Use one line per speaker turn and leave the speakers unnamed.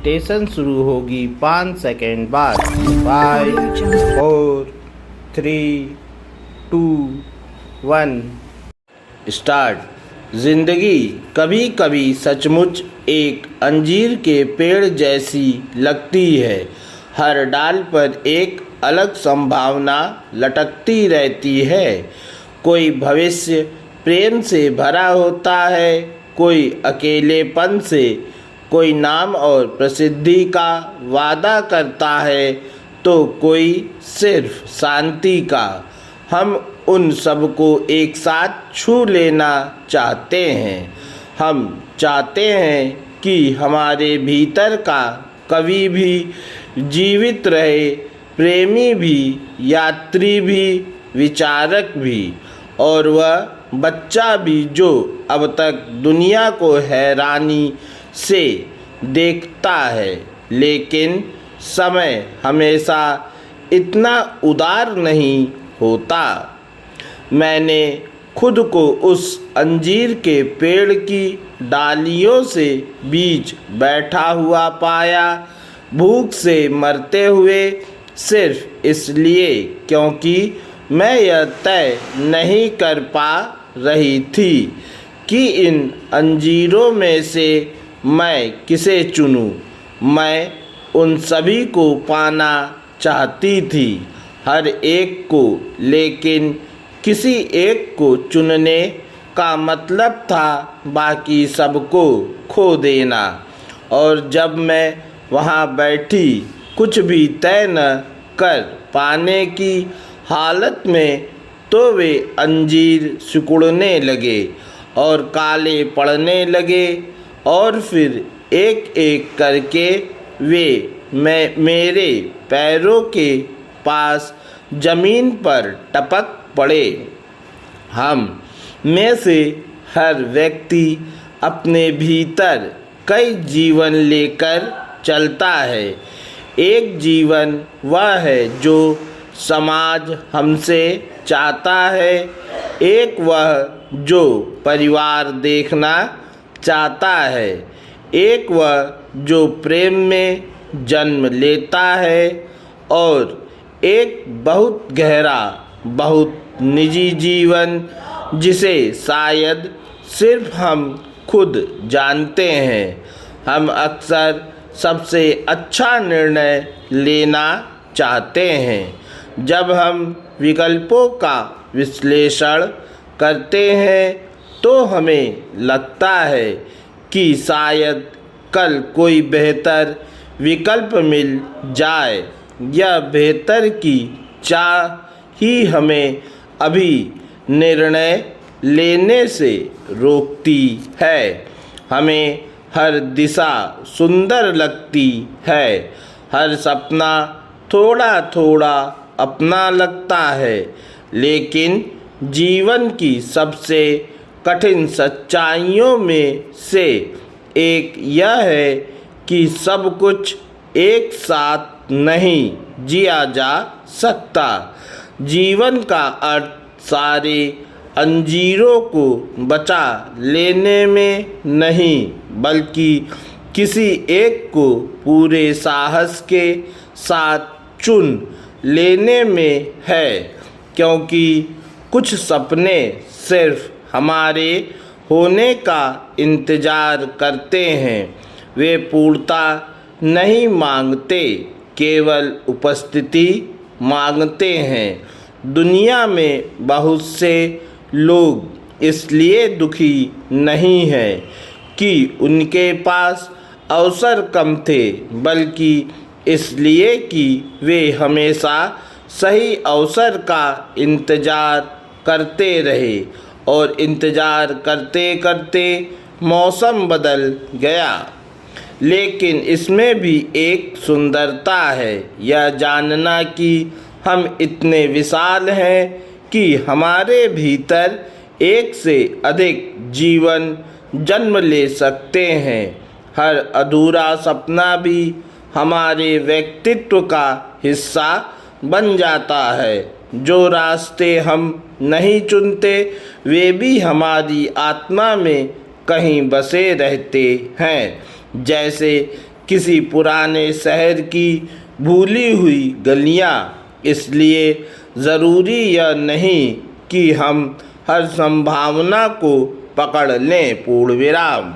Meditation शुरू होगी 5 second बाद। 5 4 3 2 1 स्टार्ट। जिंदगी कभी कभी सचमुच एक अंजीर के पेड़ जैसी लगती है। हर डाल पर एक अलग संभावना लटकती रहती है। कोई भविष्य प्रेम से भरा होता है, कोई अकेलेपन से, कोई नाम और प्रसिद्धि का वादा करता है तो कोई सिर्फ शांति का। हम उन सबको एक साथ छू लेना चाहते हैं। हम चाहते हैं कि हमारे भीतर का कवि भी जीवित रहे, प्रेमी भी, यात्री भी, विचारक भी, और वह बच्चा भी जो अब तक दुनिया को हैरानी से देखता है। लेकिन समय हमेशा इतना उदार नहीं होता। मैंने खुद को उस अंजीर के पेड़ की डालियों से बीच बैठा हुआ पाया, भूख से मरते हुए, सिर्फ इसलिए क्योंकि मैं यह तय नहीं कर पा रही थी कि इन अंजीरों में से मैं किसे चुनूं। मैं उन सभी को पाना चाहती थी, हर एक को, लेकिन किसी एक को चुनने का मतलब था बाकी सबको खो देना। और जब मैं वहाँ बैठी, कुछ भी तय न कर पाने की हालत में, तो वे अंजीर सिकुड़ने लगे और काले पड़ने लगे, और फिर एक एक करके वे मेरे पैरों के पास ज़मीन पर टपक पड़े। हम में से हर व्यक्ति अपने भीतर कई जीवन लेकर चलता है। एक जीवन वह है जो समाज हमसे चाहता है, एक वह जो परिवार देखना चाहता है, एक वह जो प्रेम में जन्म लेता है, और एक बहुत गहरा, बहुत निजी जीवन जिसे शायद सिर्फ हम खुद जानते हैं। हम अक्सर सबसे अच्छा निर्णय लेना चाहते हैं। जब हम विकल्पों का विश्लेषण करते हैं तो हमें लगता है कि शायद कल कोई बेहतर विकल्प मिल जाए। यह बेहतर की चाह ही हमें अभी निर्णय लेने से रोकती है। हमें हर दिशा सुंदर लगती है, हर सपना थोड़ा थोड़ा अपना लगता है, लेकिन जीवन की सबसे कठिन सच्चाइयों में से एक यह है कि सब कुछ एक साथ नहीं जिया जा सकता। जीवन का अर्थ सारे अंजीरों को बचा लेने में नहीं, बल्कि किसी एक को पूरे साहस के साथ चुन लेने में है। क्योंकि कुछ सपने सिर्फ हमारे होने का इंतज़ार करते हैं। वे पूर्णता नहीं मांगते, केवल उपस्थिति मांगते हैं। दुनिया में बहुत से लोग इसलिए दुखी नहीं हैं कि उनके पास अवसर कम थे, बल्कि इसलिए कि वे हमेशा सही अवसर का इंतज़ार करते रहे, और इंतज़ार करते करते मौसम बदल गया। लेकिन इसमें भी एक सुंदरता है, यह जानना कि हम इतने विशाल हैं कि हमारे भीतर एक से अधिक जीवन जन्म ले सकते हैं। हर अधूरा सपना भी हमारे व्यक्तित्व का हिस्सा बन जाता है। जो रास्ते हम नहीं चुनते वे भी हमारी आत्मा में कहीं बसे रहते हैं। जैसे किसी पुराने शहर की भूली हुई गलियाँ। इसलिए ज़रूरी यह नहीं कि हम हर संभावना को पकड़ लें। पूर्ण विराम।